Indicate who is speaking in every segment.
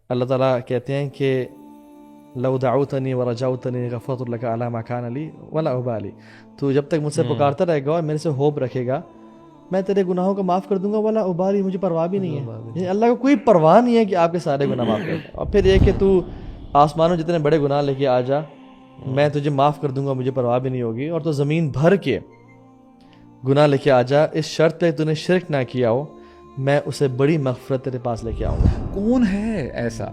Speaker 1: اللہ تعالیٰ کہتے ہیں کہ لو دعوتنی ورجوتنی غفرت لک علی ما کان لی ولا ابالی، تو جب تک مجھ سے پکارتا رہے گا اور میرے سے ہوپ رکھے گا میں تیرے گناہوں کو معاف کر دوں گا، ولا ابالی، مجھے پرواہ بھی نہیں ہے. یعنی اللہ کو کوئی پرواہ نہیں ہے کہ آپ کے سارے گناہ معاف کر دیں. اور پھر یہ کہ تو آسمانوں جتنے بڑے گناہ لے کے آ جا، میں تجھے معاف کر دوں گا، مجھے پرواہ بھی نہیں ہوگی. اور تو زمین بھر کے گناہ لے کے آ جا، اس شرط پہ تو نے شرک نہ کیا ہو، میں اسے بڑی مغفرت تیرے پاس لے کے آؤں گا.
Speaker 2: کون ہے ایسا؟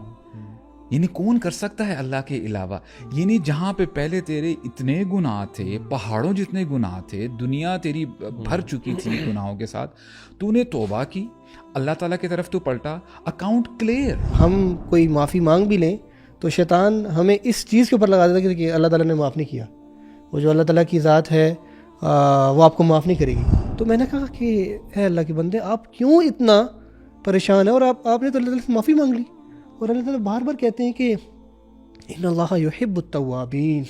Speaker 2: یعنی کون کر سکتا ہے اللہ کے علاوہ؟ یعنی جہاں پہ پہلے تیرے اتنے گناہ تھے، پہاڑوں جتنے گناہ تھے، دنیا تیری بھر چکی تھی گناہوں کے ساتھ، تو نے توبہ کی، اللہ تعالیٰ کی طرف تو پلٹا، اکاؤنٹ کلیئر.
Speaker 3: ہم کوئی معافی مانگ بھی لیں تو شیطان ہمیں اس چیز کے اوپر لگا دیتا ہے کہ اللہ تعالیٰ نے معاف نہیں کیا، وہ جو اللہ تعالیٰ کی ذات ہے وہ آپ کو معاف نہیں کرے گی. تو میں نے کہا کہ اے اللہ کے بندے، آپ کیوں اتنا پریشان ہیں؟ اور آپ نے تو اللہ تعالیٰ سے معافی مانگ لی، اور اللہ تعالیٰ بار بار کہتے ہیں کہ ان اللہ یحب التوابین،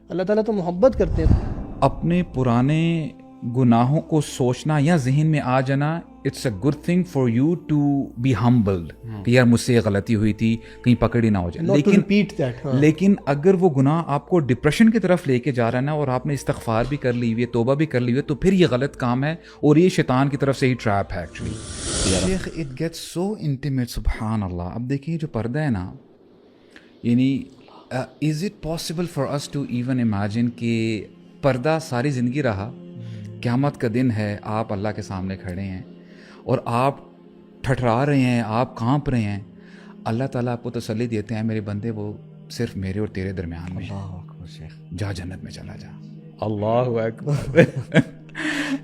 Speaker 3: اللہ تعالیٰ تو محبت کرتے ہیں.
Speaker 2: اپنے پرانے گناہوں کو سوچنا یا ذہن میں آ جانا، it's a good thing for you to be humbled کہ یار مجھ سے یہ غلطی ہوئی تھی، کہیں پکڑ ہی نہ ہو جائے. لیکن اگر وہ گناہ آپ کو ڈپریشن کی طرف لے کے جا رہا ہے نا، اور آپ نے استغفار بھی کر لی ہوئی ہے، توبہ بھی کر لی ہوئی ہے، تو پھر یہ غلط کام ہے اور یہ شیطان کی طرف سے ہی ٹریپ ہے ایکچولی. شیخ اٹ گیٹس سو انٹیمیٹ، سبحان اللہ. اب دیکھیے جو پردہ ہے نا، یعنی is it possible for us to even imagine کہ پردہ ساری زندگی رہا، قیامت کا دن ہے، آپ اللہ کے سامنے کھڑے ہیں اور آپ ٹھٹرا رہے ہیں، آپ کانپ رہے ہیں، اللہ تعالیٰ آپ کو تسلی دیتے ہیں میرے بندے وہ صرف میرے اور تیرے درمیان میں ہے، جا جنت میں چلا جا.
Speaker 1: اللہ اکبر.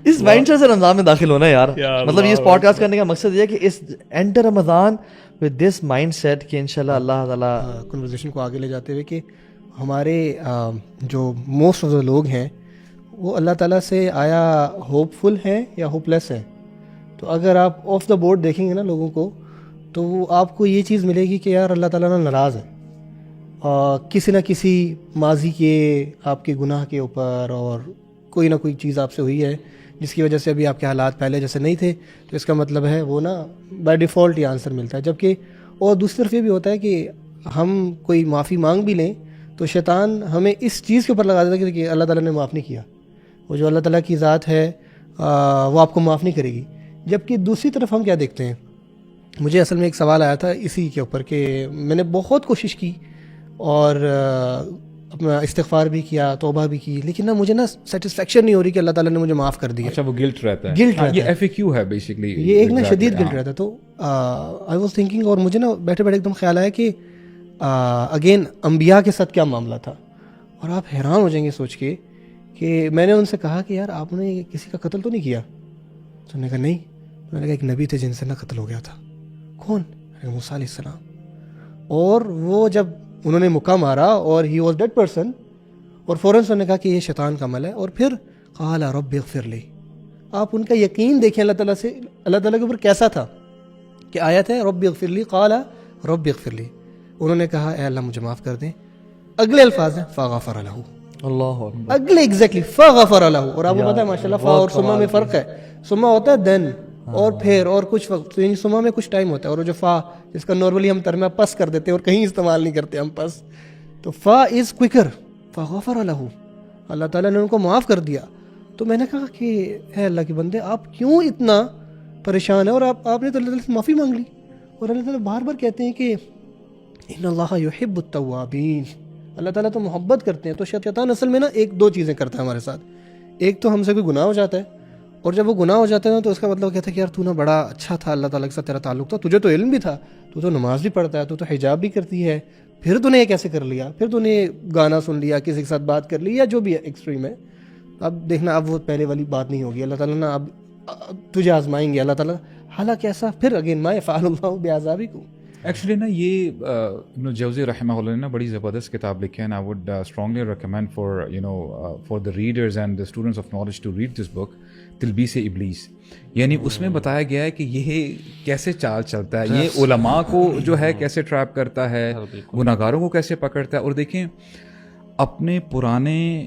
Speaker 1: اس مائنڈ سے رمضان میں داخل ہونا یار، مطلب یہ اس پوڈ کاسٹ کرنے کا مقصد یہ ہے کہ اس enter Ramzan with this mind set کہ انشاءاللہ اللہ تعالیٰ
Speaker 3: کنورزیشن کو آگے لے جاتے ہوئے کہ ہمارے جو موسٹ آف دا لوگ ہیں وہ اللہ تعالیٰ سے آیا ہوپ فل ہیں یا ہوپ لیس ہیں. تو اگر آپ آف دا بورڈ دیکھیں گے نا لوگوں کو، تو وہ آپ کو یہ چیز ملے گی کہ یار اللہ تعالیٰ نا ناراض ہے کسی نہ کسی ماضی کے آپ کے گناہ کے اوپر، اور کوئی نہ کوئی چیز آپ سے ہوئی ہے جس کی وجہ سے ابھی آپ کے حالات پہلے جیسے نہیں تھے. تو اس کا مطلب ہے وہ نا بائی ڈیفالٹ یہ آنسر ملتا ہے. جبکہ اور دوسری طرف یہ بھی ہوتا ہے کہ ہم کوئی معافی مانگ بھی لیں تو شیطان ہمیں اس چیز کے اوپر لگا دیتا ہے کہ اللہ تعالیٰ نے معاف نہیں کیا، وہ جو اللہ تعالیٰ کی ذات ہے وہ آپ کو معاف نہیں کرے گی. جبکہ دوسری طرف ہم کیا دیکھتے ہیں، مجھے اصل میں ایک سوال آیا تھا اسی کے اوپر کہ میں نے بہت کوشش کی اور اپنا استغفار بھی کیا، توبہ بھی کی، لیکن نا مجھے نا سیٹسفیکشن نہیں ہو رہی کہ اللہ تعالیٰ نے مجھے معاف کر دیا.
Speaker 2: اچھا، وہ گلٹ رہتا ہے،
Speaker 3: گلٹ رہتا ہے،
Speaker 2: یہ ایف اے کیو ہے بیسیکلی،
Speaker 3: یہ ایک نا شدید گلٹ رہتا ہے. تو آئی واز تھنکنگ، اور مجھے نا بیٹھے بیٹھے ایک دم خیال آیا کہ اگین انبیاء کے ساتھ کیا معاملہ تھا. اور آپ حیران ہو جائیں گے سوچ کے کہ میں نے ان سے کہا کہ یار آپ نے کسی کا قتل تو نہیں کیا؟ تو انہوں نے کہا نہیں. میں نے کہا ایک نبی تھے جن سے نا قتل ہو گیا تھا. کون؟ موسیٰ علیہ السلام. اور وہ جب انہوں نے مکہ مارا اور ہی واز ڈیڈ پرسن، اور فوراً سے انہوں نے کہا کہ یہ شیطان کا عمل ہے. اور پھر قال رب اغفر لی. آپ ان کا یقین دیکھیں اللہ تعالیٰ سے، اللہ تعالیٰ کے اوپر کیسا تھا کہ آیت ہے رب اغفر لی، قال رب اغفر لی. انہوں نے کہا اے اللہ مجھے معاف کر دیں. اگلے الفاظ ہیں فغفر لہ.
Speaker 1: اللہ اکبر.
Speaker 3: اگلے ایگزیکٹلی فغفر لہ. اور آپ کو پتہ ہے ماشاءاللہ فا اور سما میں فرق ہے. سما ہوتا ہے دین اور پھر اور کچھ وقت، یعنی سما میں کچھ ٹائم ہوتا ہے، اور جو فا جس کا نارملی ہم ترجمہ پس کر دیتے ہیں اور کہیں استعمال نہیں کرتے ہم پس، تو فا از کوئکر. فغفر لہ، اللہ تعالیٰ نے ان کو معاف کر دیا. تو میں نے کہا کہ اے اللہ کے بندے، آپ کیوں اتنا پریشان ہیں؟ اور آپ نے تو اللہ تعالیٰ سے معافی مانگ لی، اور اللہ تعالیٰ بار بار کہتے ہیں کہ ان اللہ یحب التوابین، اللہ تعالیٰ تو محبت کرتے ہیں. تو شیطان اصل میں نا ایک دو چیزیں کرتا ہے ہمارے ساتھ. ایک تو ہم سے کوئی گناہ ہو جاتا ہے، اور جب وہ گناہ ہو جاتا ہے نا تو اس کا مطلب کہتا ہے کہ یار تو نا بڑا اچھا تھا، اللہ تعالیٰ کے ساتھ تیرا تعلق تھا، تجھے تو علم بھی تھا، تو نماز بھی پڑھتا ہے، تو حجاب بھی کرتی ہے، پھر تو نے یہ کیسے کر لیا؟ پھر تو نے گانا سن لیا، کسی کے ساتھ بات کر لی، یا جو بھی ایکسٹریم ہے. اب دیکھنا اب وہ پہلے والی بات نہیں ہوگی. اللہ تعالیٰ نا اب تجھے آزمائیں گے اللہ تعالیٰ. حالانکہ ایسا پھر اگین ما یفعل اللہ بعذابکم.
Speaker 2: ایکچولی نا یہ ابن جوزی رحمہ اللہ نے نا بڑی زبردست کتاب لکھی ہے، I would strongly recommend for the readers and the students of knowledge to read this book, Talbis Iblis. یعنی اس میں بتایا گیا ہے کہ یہ کیسے چال چلتا ہے، یہ علماء کو جو ہے کیسے ٹریپ کرتا ہے، گناہگاروں کو کیسے پکڑتا ہے. اور دیکھیں اپنے پرانے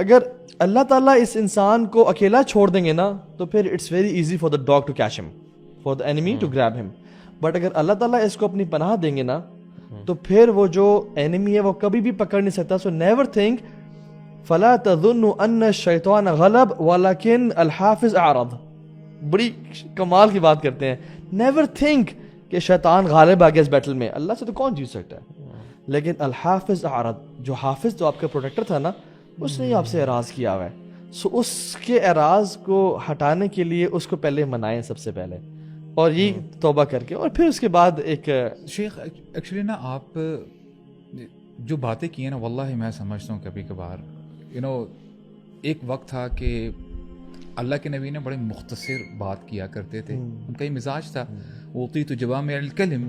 Speaker 1: اگر اللہ تعالیٰ اس انسان کو اکیلا چھوڑ دیں گے نا تو پھر it's very easy for the dog to catch him, for the enemy to grab him. But اگر اللہ تعالیٰ اس کو اپنی پناہ دیں گے نا تو پھر وہ جو اینیمی ہے وہ کبھی بھی پکڑ نہیں سکتا. سو نیور تھنک فلا تظنوا ان الشیطان غلب ولکن الحافظ اعرض. بڑی کمال کی بات کرتے ہیں. نیور تھنک کہ شیطان غالب آ گیا اس بیٹل میں, اللہ سے تو کون جیت سکتا ہے. لیکن الحافظ اعرض, جو حافظ جو آپ کا پروٹیکٹر تھا نا اس نے آپ سے اعراض کیا ہوا ہے. سو اس کے اعراض کو ہٹانے کے لیے اس کو پہلے منائیں سب سے پہلے, اور یہ توبہ کر کے, اور پھر اس کے بعد ایک
Speaker 2: شیخ ایکچولی نا آپ جو باتیں کی ہیں نا واللہ میں سمجھتا ہوں کبھی کبھار ایک وقت تھا کہ اللہ کے نبی نے بڑے مختصر بات کیا کرتے تھے, ان کا یہ مزاج تھا اوتیت جوامع الکلم.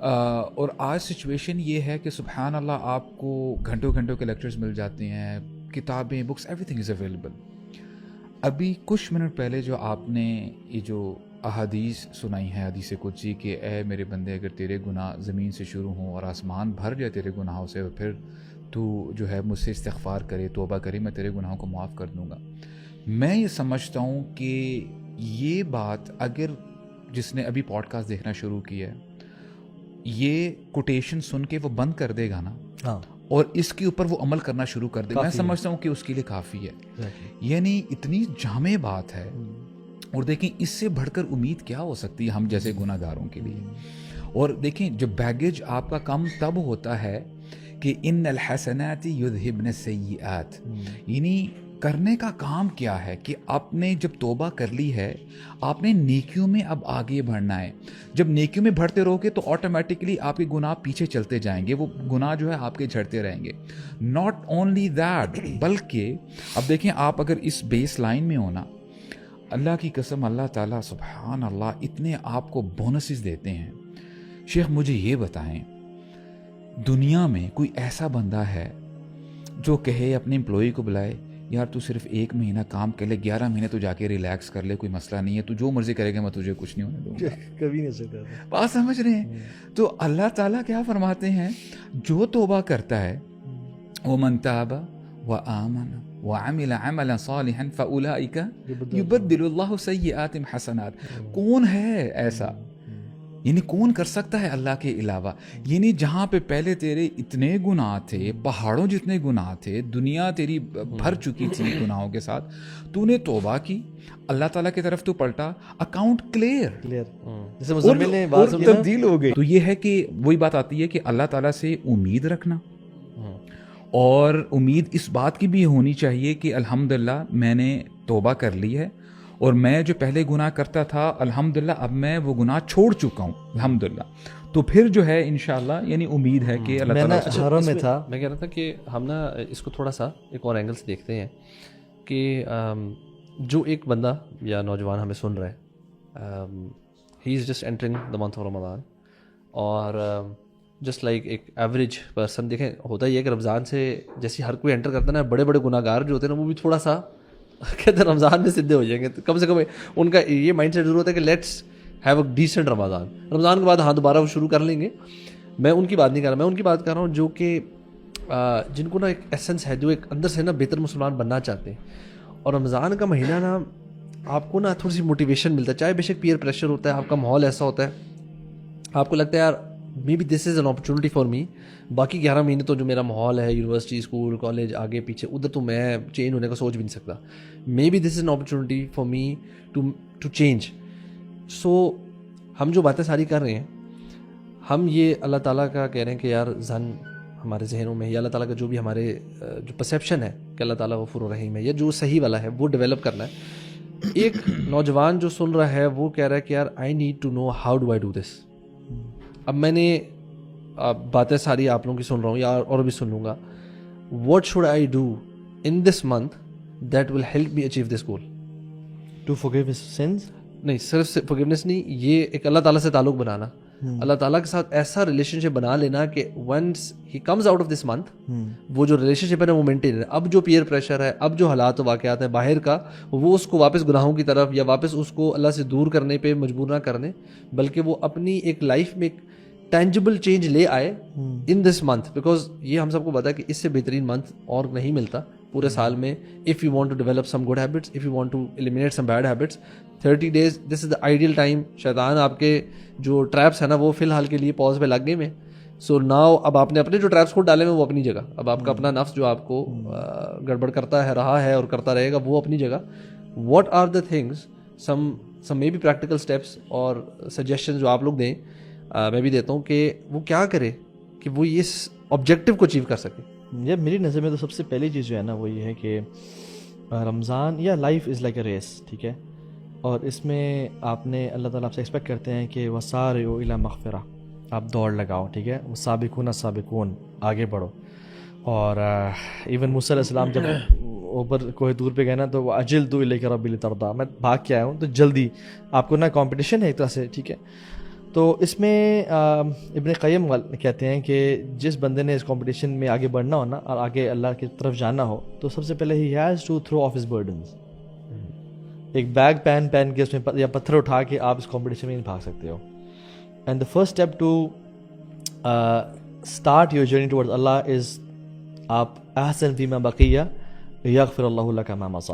Speaker 2: اور آج سچویشن یہ ہے کہ سبحان اللہ آپ کو گھنٹوں گھنٹوں کے لیکچرز مل جاتے ہیں, کتابیں, books, every thing is available. ابھی کچھ منٹ پہلے جو آپ نے یہ جو احادیث سنائی ہیں, حدیث قدسی کہ اے میرے بندے اگر تیرے گناہ زمین سے شروع ہوں اور آسمان بھر جائے تیرے گناہوں سے, اور پھر تو جو ہے مجھ سے استغفار کرے, توبہ کرے, میں تیرے گناہوں کو معاف کر دوں گا. میں یہ سمجھتا ہوں کہ یہ بات اگر جس نے ابھی پوڈ کاسٹ دیکھنا شروع کیا ہے یہ کوٹیشن سن کے وہ بند کر دے گا نا, اور اس کے اوپر وہ عمل کرنا شروع کر دے, میں سمجھتا ہوں کہ اس کے لیے کافی ہے. یعنی اتنی جامع بات ہے, اور دیکھیں اس سے بڑھ کر امید کیا ہو سکتی ہے ہم جیسے گناہ گاروں کے لیے. اور دیکھیں جب بیگیج آپ کا کم تب ہوتا ہے کہ ان الحسنات یذہبن السیئات, یعنی کرنے کا کام کیا ہے کہ آپ نے جب توبہ کر لی ہے آپ نے نیکیوں میں اب آگے بڑھنا ہے. جب نیکیوں میں بڑھتے رہو گے تو آٹومیٹکلی آپ کے گناہ پیچھے چلتے جائیں گے, وہ گناہ جو ہے آپ کے جھڑتے رہیں گے. ناٹ اونلی دیٹ, بلکہ اب دیکھیں آپ اگر اس بیس لائن میں ہونا, اللہ کی قسم اللہ تعالیٰ سبحان اللہ اتنے آپ کو بونسز دیتے ہیں. شیخ مجھے یہ بتائیں دنیا میں کوئی ایسا بندہ ہے جو کہے اپنے امپلائی کو بلائے یار تو صرف 1 مہینہ کام کر لے, 11 مہینے تو جا کے ریلیکس کر لے, کوئی مسئلہ نہیں ہے, تو جو مرضی کرے گا میں تجھے کچھ نہیں ہونے دوں گا.
Speaker 1: کبھی نہیں سکتا.
Speaker 2: بات سمجھ رہے ہیں؟ تو اللہ تعالیٰ کیا فرماتے ہیں, جو توبہ کرتا ہے وَمَن تَابَ وَآمَنَ وَعَمِلَ عَمَلًا صَالِحًا فَأُولَٰئِكَ يُبَدِّلُ اللَّهُ سَيِّئَاتِهِمْ حَسَنَاتٍ. کون ہے ایسا, یعنی کون کر سکتا ہے اللہ کے علاوہ؟ یعنی جہاں پہ پہلے تیرے اتنے گناہ تھے, پہاڑوں جتنے گناہ تھے, دنیا تیری بھر چکی تھی گناہوں کے ساتھ, تو نے توبہ کی, اللہ تعالیٰ کی طرف تو پلٹا, اکاؤنٹ کلیئر,
Speaker 1: جیسے مزمل نے بات سنی
Speaker 2: تبدیل ہو گئی. تو یہ ہے کہ وہی بات آتی ہے کہ اللہ تعالیٰ سے امید رکھنا, اور امید اس بات کی بھی ہونی چاہیے کہ الحمدللہ میں نے توبہ کر لی ہے, اور میں جو پہلے گناہ کرتا تھا الحمدللہ اب میں وہ گناہ چھوڑ چکا ہوں الحمدللہ. تو پھر جو ہے انشاءاللہ یعنی امید ہے کہ اللہ تعالیٰ
Speaker 1: میں تھا.
Speaker 4: میں کہہ رہا تھا کہ ہم نا اس کو تھوڑا سا ایک اور اینگل سے دیکھتے ہیں کہ جو ایک بندہ یا نوجوان ہمیں سن رہا ہے, he is just entering the month of Ramzan, اور جسٹ لائک ایک ایوریج پرسن. دیکھیں ہوتا یہ ہے کہ رمضان سے جیسے ہر کوئی انٹر کرتا ہے نا, بڑے بڑے گناہ گار جو ہوتے ہیں نا وہ بھی تھوڑا سا کہتے ہیں رمضان میں سدھے ہو جائیں گے, کم سے کم ان کا یہ مائنڈ سیٹ ضرور ہوتا ہے کہ لیٹس ہیو اے ڈیسنٹ رمضان کے بعد ہاں دوبارہ وہ شروع کر لیں گے. میں ان کی بات نہیں کر رہا, میں ان کی بات کر رہا ہوں جو کہ جن کو نا ایک ایسنس ہے, جو ایک اندر سے نا بہتر مسلمان بننا چاہتے ہیں. اور رمضان کا مہینہ نا آپ کو نا تھوڑی سی موٹیویشن ملتا ہے, چاہے بے شک پیئر پریشر ہوتا ہے, آپ کا ماحول ایسا ہوتا ہے, آپ کو لگتا ہے یار maybe this is an opportunity for me. باقی 11 مہینے تو جو میرا ماحول ہے یونیورسٹی, اسکول, کالج, آگے پیچھے, ادھر تو میں چینج ہونے کا سوچ بھی نہیں سکتا. Maybe this is an opportunity for me to change. So ہم جو باتیں ساری کر رہے ہیں, ہم یہ اللہ تعالیٰ کا کہہ رہے ہیں کہ یار زن ہمارے ذہنوں میں, یا اللہ تعالیٰ کا جو بھی ہمارے جو پرسیپشن ہے کہ اللہ تعالیٰ غفور الرحیم ہے, یا جو صحیح والا ہے وہ ڈیولپ کرنا ہے. ایک نوجوان جو سن رہا ہے وہ کہہ رہا ہے کہ یار I need to know how do I do this. اب میں نے باتیں ساری آپ لوگوں کی سن رہا ہوں یا اور بھی سن لوں گا. What should I do in this month that will help me achieve this goal?
Speaker 1: To forgive his sins. نہیں,
Speaker 4: صرف فورگیونیس نہیں, یہ ایک اللہ تعالیٰ سے تعلق بنانا, اللہ تعالیٰ کے ساتھ ایسا ریلیشن شپ بنا لینا کہ ونس ہی comes out of this month وہ جو ریلیشن شپ ہے نا وہ مینٹین ہے. اب جو پیئر پریشر ہے, اب جو حالات و واقعات ہیں باہر کا, وہ اس کو واپس گناہوں کی طرف یا واپس اس کو اللہ سے دور کرنے پہ مجبور نہ کرنے, بلکہ وہ اپنی ایک لائف میں ایک ٹینجبل چینج لے آئے ان دس منتھ. بیکاز یہ ہم سب کو پتا ہے کہ اس سے بہترین منتھ اور نہیں ملتا. پورے سال میں. If you want to develop some good habits, if you want to eliminate some bad habits, 30 days this is the ideal time. شیطان آپ کے جو ٹریپس ہیں نا وہ فی الحال کے لیے پاز پہ لگ گئے میں. سو ناؤ اب آپ نے اپنے جو ٹریپس خود ڈالے ہوئے وہ اپنی جگہ, اب آپ کا اپنا نفس جو آپ کو گڑبڑ کرتا ہے رہا ہے اور کرتا رہے گا وہ اپنی جگہ. What are the things, some maybe practical steps اور سجیشن جو آپ لوگ دیں, میں بھی دیتا ہوں کہ وہ کیا کرے کہ وہ اس آبجیکٹیو کو اچیو کر سکے.
Speaker 1: یہ میری نظر میں تو سب سے پہلی چیز جو ہے نا وہ یہ ہے کہ رمضان یا life is like a race, ٹھیک ہے, اور اس میں آپ نے اللہ تعالیٰ آپ سے ایکسپیکٹ کرتے ہیں کہ وسارعوا الی مغفرہ, آپ دوڑ لگاؤ, ٹھیک ہے, سابقون سابقون, آگے بڑھو. اور ایون موسیٰ علیہ السلام جب اوپر کوہ طور پہ گئے نا تو اجلت الیک ربی لترضیٰ, میں بھاگ کے آیا ہوں تو جلدی آپ کو نا کمپٹیشن ہے ایک طرح سے, ٹھیک ہے. تو اس میں ابن قیم کہتے ہیں کہ جس بندے نے اس کمپٹیشن میں آگے بڑھنا ہو نا اور آگے اللہ کی طرف جانا ہو تو سب سے پہلے he has to throw off his burdens. ایک بیگ پہن کے اس میں یا پتھر اٹھا کے آپ اس کمپٹیشن میں نہیں بھاگ سکتے ہو. And the first step to start your journey toward Allah is آپ احسن فیما بقیہ یغفر اللہ لک ما مضی,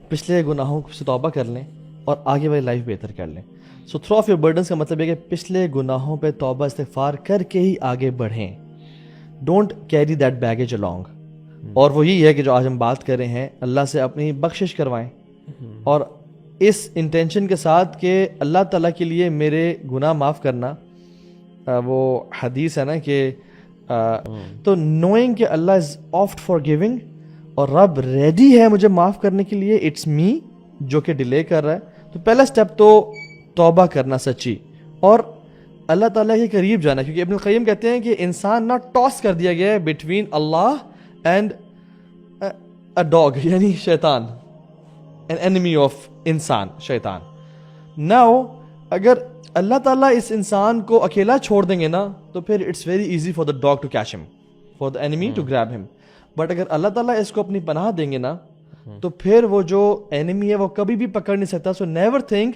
Speaker 1: پچھلے گناہوں سے توبہ کر لیں اور آگے والی لائف بہتر کر لیں. So through of your burdens کا مطلب ہے کہ پچھلے گناہوں پہ توبہ استغفار کر کے ہی آگے بڑھیں. Don't carry that baggage along. اور وہ یہی ہے کہ جو آج ہم بات کر رہے ہیں, اللہ سے اپنی بخشش کروائیں اور اس انٹینشن کے ساتھ کہ اللہ تعالیٰ کے لیے میرے گناہ معاف کرنا. وہ حدیث ہے نا کہ تو نوئنگ کہ اللہ از آفٹ فار گیونگ اور رب ریڈی ہے مجھے معاف کرنے کے لیے, اٹس می جو کہ ڈیلے کر رہا ہے. تو پہلا اسٹیپ تو توبہ کرنا سچی اور اللہ تعالیٰ کے قریب جانا, کیونکہ ابن القیم کہتے ہیں کہ انسان نہ ٹاس کر دیا گیا ہے between Allah and a dog, یعنی شیطان, این اینیمی آف انسان شیطان. ناؤ اگر اللہ تعالیٰ اس انسان کو اکیلا چھوڑ دیں گے نا تو پھر it's very easy for the dog to catch him, for the enemy to grab him. But اگر اللہ تعالیٰ اس کو اپنی پناہ دیں گے نا تو پھر وہ جو اینیمی ہے وہ کبھی بھی پکڑ نہیں سکتا. سو نیور تھنک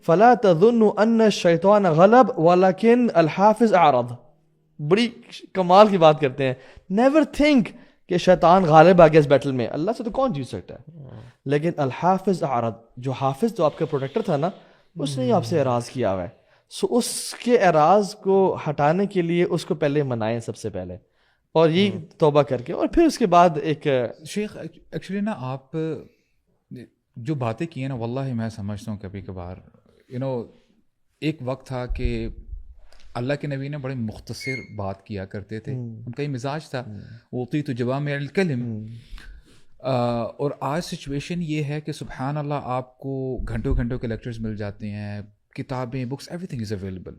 Speaker 1: فلا تظنوا ان الشیطان غلب ولکن الحافظ اعرض. بڑی کمال کی بات کرتے ہیں, نیور تھنک کہ شیطان غالب آ گیا اس بیٹل میں, اللہ سے تو کون جیت سکتا ہے, لیکن الحافظ اعرض, جو حافظ جو آپ کا پروٹیکٹر تھا نا اس نے آپ سے اعراض کیا ہوا ہے. سو اس کے اعراض کو ہٹانے کے لیے اس کو پہلے منائیں سب سے پہلے, اور یہ توبہ کر کے, اور پھر اس کے بعد ایک
Speaker 2: شیخ ایکچولی نا آپ جو باتیں کی ہیں نا واللہ میں سمجھتا ہوں کبھی کبھار ایک وقت تھا کہ اللہ کے نبی نے بڑے مختصر بات کیا کرتے تھے, ان کا ہی مزاج تھا اوتیت جوامع الکلم. اور آج سچویشن یہ ہے کہ سبحان اللہ آپ کو گھنٹوں گھنٹوں کے لیکچرز مل جاتے ہیں, کتابیں, books, every thing is available.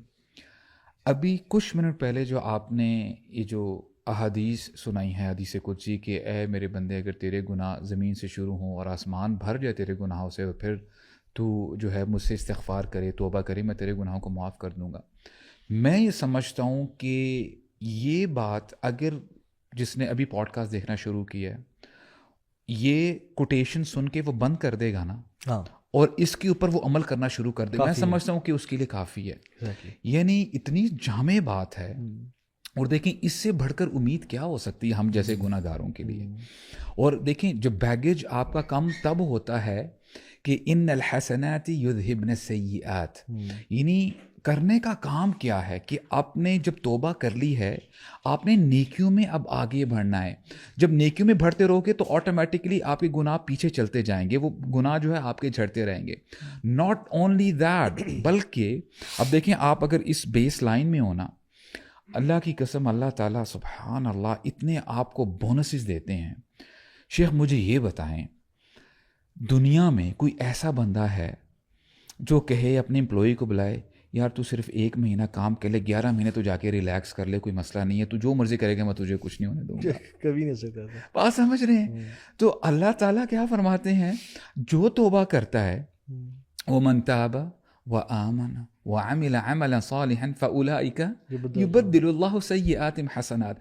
Speaker 2: ابھی کچھ منٹ پہلے جو آپ نے یہ جو احادیث سنائی ہیں, حدیث قدسی کہ اے میرے بندے اگر تیرے گناہ زمین سے شروع ہوں اور آسمان بھر جائے تیرے گناہوں سے, اور پھر تو جو ہے مجھ سے استغفار کرے, توبہ کرے, میں تیرے گناہوں کو معاف کر دوں گا. میں یہ سمجھتا ہوں کہ یہ بات اگر جس نے ابھی پوڈ کاسٹ دیکھنا شروع کیا ہے یہ کوٹیشن سن کے وہ بند کر دے گا نا اور اس کے اوپر وہ عمل کرنا شروع کر دے, میں سمجھتا ہوں کہ اس کے لیے کافی ہے. یعنی اتنی جامع بات ہے, اور دیکھیں اس سے بڑھ کر امید کیا ہو سکتی ہے ہم جیسے گناہ گاروں کے لیے. اور دیکھیں جو بیگیج آپ کا کم تب ہوتا ہے کہ ان الحسنات یذہبن السیئات, یعنی کرنے کا کام کیا ہے کہ آپ نے جب توبہ کر لی ہے آپ نے نیکیوں میں اب آگے بڑھنا ہے. جب نیکیوں میں بڑھتے رہو گے تو آٹومیٹکلی آپ کے گناہ پیچھے چلتے جائیں گے, وہ گناہ جو ہے آپ کے جھڑتے رہیں گے. ناٹ اونلی دیٹ, بلکہ اب دیکھیں آپ اگر اس بیس لائن میں ہونا, اللہ کی قسم اللہ تعالیٰ سبحان اللہ اتنے آپ کو بونسز دیتے ہیں. شیخ مجھے یہ بتائیں دنیا میں کوئی ایسا بندہ ہے جو کہے اپنے امپلائی کو بلائے یار تو صرف 1 مہینہ کام کر لے, 11 مہینے تو جا کے ریلیکس کر لے, کوئی مسئلہ نہیں ہے, تو جو مرضی کرے گا میں تجھے کچھ نہیں ہونے دوں گا,
Speaker 1: کبھی نہیں سکتا تھا.
Speaker 2: بات سمجھ رہے ہیں؟ تو اللہ تعالیٰ کیا فرماتے ہیں, جو توبہ کرتا ہے وَمَن تَابَ وَآمَنَ وَعَمِلَ عَمَلًا صَالِحًا فَأُولَئِكَ يُبَدِّلُ اللَّهُ سَيِّئَاتِهِمْ حَسَنَات.